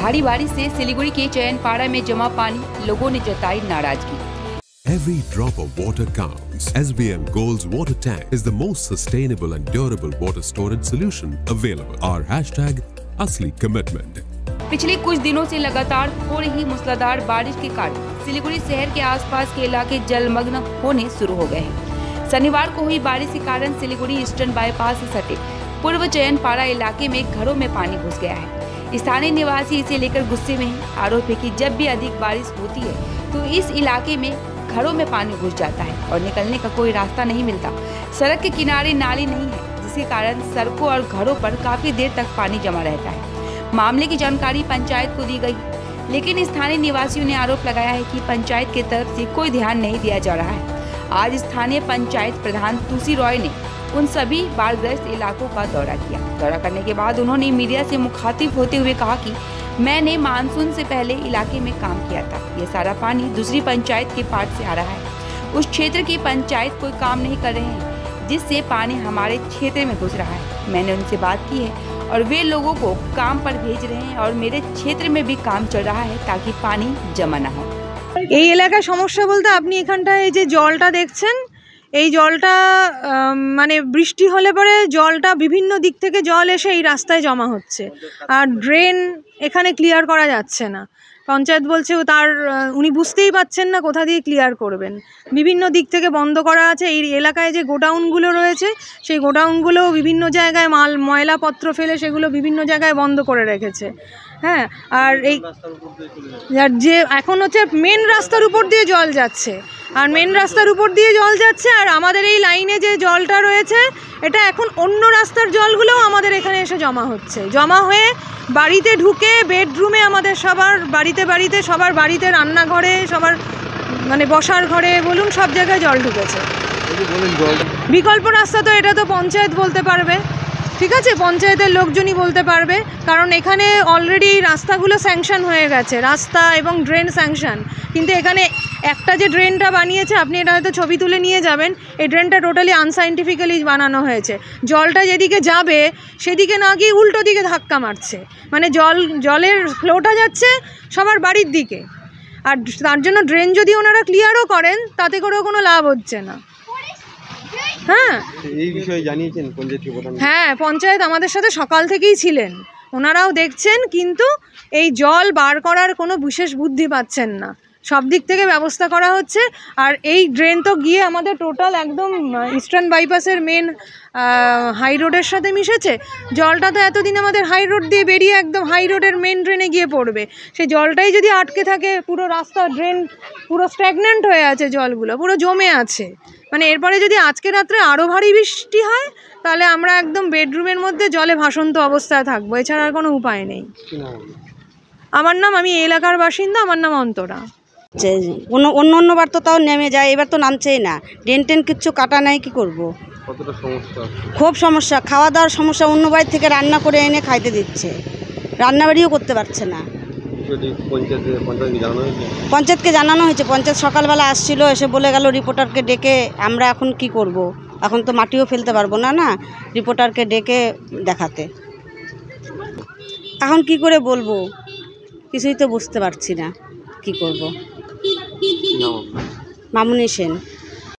भारी बारिश से सिलीगुड़ी के चयनपाड़ा में जमा पानी, लोगों ने जताई नाराजगी। Every drop of water counts. SBM Gold's water tank is the most sustainable and durable water storage solution available. Our hashtag असली commitment. पिछले कुछ दिनों से लगातार हो रही मूसलाधार बारिश के कारण सिलीगुड़ी शहर के आसपास के इलाके जलमग्न होने शुरू हो गए हैं। शनिवार को हुई बारिश के कारण सिलीगुड़ी ईस्टर्न बाईपास से सटे पूर्व चयनपाड़ा इलाके में घरों में पानी घुस गया है। स्थानीय निवासी इसे लेकर गुस्से में हैं। आरोप है कि जब भी अधिक बारिश होती है तो इस इलाके में घरों में पानी घुस जाता है और निकलने का कोई रास्ता नहीं मिलता। सड़क के किनारे नाली नहीं है, जिसके कारण सड़कों और घरों पर काफी देर तक पानी जमा रहता है। मामले की जानकारी पंचायत को दी गई, लेकिन स्थानीय निवासियों ने आरोप लगाया है कि पंचायत की तरफ से कोई ध्यान नहीं दिया जा रहा है। आज स्थानीय पंचायत प्रधान तुलसी रॉय ने उन सभी बाढ़ग्रस्त इलाकों का दौरा किया। दौरा करने के बाद उन्होंने मीडिया से मुखातिब होते हुए कहा कि मैंने मानसून से पहले इलाके में काम किया था। ये सारा पानी दूसरी पंचायत के पार्ट से आ रहा है। उस क्षेत्र की पंचायत कोई काम नहीं कर रहे हैं, जिससे पानी हमारे क्षेत्र में घुस रहा है। मैंने उनसे बात की है और वे लोगों को काम पर भेज रहे हैं और मेरे क्षेत्र में भी काम चल रहा है ताकि पानी जमा ना हो। এই এলাকার সমস্যা বলতে আপনি এখানটায় এই যে জলটা দেখছেন, এই জলটা মানে বৃষ্টি হলে পরে জলটা বিভিন্ন দিক থেকে জল এসে এই রাস্তায় জমা হচ্ছে, আর ড্রেন এখানে ক্লিয়ার করা যাচ্ছে না। পঞ্চায়েত বলছে তার উনি বুঝতেই পাচ্ছেন না কোথা দিয়ে ক্লিয়ার করবেন। বিভিন্ন দিক থেকে বন্ধ করা আছে। এই এলাকায় যে গোডাউনগুলো রয়েছে সেই গোডাউনগুলো বিভিন্ন জায়গায় ময়লাপত্র ফেলে সেগুলো বিভিন্ন জায়গায় বন্ধ করে রেখেছে। হ্যাঁ, আর এই যে এখন হচ্ছে মেন রাস্তার উপর দিয়ে জল যাচ্ছে, আর মেন রাস্তার উপর দিয়ে জল যাচ্ছে, আর আমাদের এই লাইনে যে জলটা রয়েছে এটা এখন অন্য রাস্তার জলগুলোও আমাদের এখানে এসে জমা হচ্ছে। জমা হয়ে বাড়িতে ঢুকে বেডরুমে আমাদের সবার বাড়িতে রান্নাঘরে সবার মানে বসার ঘরে বলুন সব জায়গায় জল ঢুকেছে। বিকল্প রাস্তা তো এটা তো পঞ্চায়েত বলতে পারবে, ঠিক আছে, পঞ্চায়েতের লোকজনই বলতে পারবে, কারণ এখানে অলরেডি রাস্তাগুলো স্যাংশন হয়ে গেছে, রাস্তা এবং ড্রেন স্যাংশন। কিন্তু এখানে একটা যে ড্রেনটা বানিয়েছে, আপনি এটা হয়তো ছবি তুলে নিয়ে যাবেন, এই ড্রেনটা টোটালি আনসাইন্টিফিক্যালি বানানো হয়েছে। জলটা যেদিকে যাবে সেদিকে না গিয়ে উল্টো দিকে ধাক্কা মারছে, মানে জলের ফ্লোটা যাচ্ছে সবার বাড়ির দিকে। আর তার জন্য ড্রেন যদি ওনারা ক্লিয়ারও করেন তাতে করেও কোনো লাভ হচ্ছে না। হ্যাঁ, এই বিষয়ে জানিয়েছেন পঞ্চায়েত প্রধান? হ্যাঁ, পঞ্চায়েত আমাদের সাথে সকাল থেকেই ছিলেন, ওনারাও দেখছেন, কিন্তু এই জল বার করার কোনো বিশেষ বুদ্ধি পাচ্ছেন না। সব দিক থেকে ব্যবস্থা করা হচ্ছে, আর এই ড্রেন তো গিয়ে আমাদের টোটাল একদম ইস্টার্ন বাইপাসের মেন হাই রোডের সাথে মিশেছে। জলটা তো এতদিন আমাদের হাই রোড দিয়ে বেরিয়ে একদম হাই রোডের মেন ড্রেনে গিয়ে পড়বে। সেই জলটাই যদি আটকে থাকে, পুরো রাস্তা ড্রেন পুরো স্ট্যাগন্যান্ট হয়ে আছে, জলগুলো পুরো জমে আছে। মানে এরপরে যদি আজকে রাত্রে আরও ভারী বৃষ্টি হয় তাহলে আমরা একদম বেডরুমের মধ্যে জলে ভাসন্ত অবস্থায় থাকবো, এছাড়া আর কোনো উপায় নেই। আমার নাম, আমি এলাকার বাসিন্দা, আমার নাম অন্তরা। অন্যবার তো তাও নেমে যায়, এবার তো নামছেই না। ড্রেন টেন কিচ্ছু কাটা নাই, কি করব? খুব সমস্যা, খাওয়া দাওয়ার সমস্যা। অন্য বাড়ি থেকে রান্না করে এনে খাইতে দিচ্ছে, রান্নাবাড়িও করতে পারছে না। পঞ্চায়েতকে জানানো হয়েছে, পঞ্চায়েত সকালবেলা আসছিল, এসে বলে গেল রিপোর্টারকে ডেকে আমরা এখন কি করব, এখন তো মাটিও ফেলতে পারবো না, রিপোর্টারকে ডেকে দেখাতে। এখন কি করে বলবো, কিছুই তো বুঝতে পারছি না কি করব। মামুনি সেন।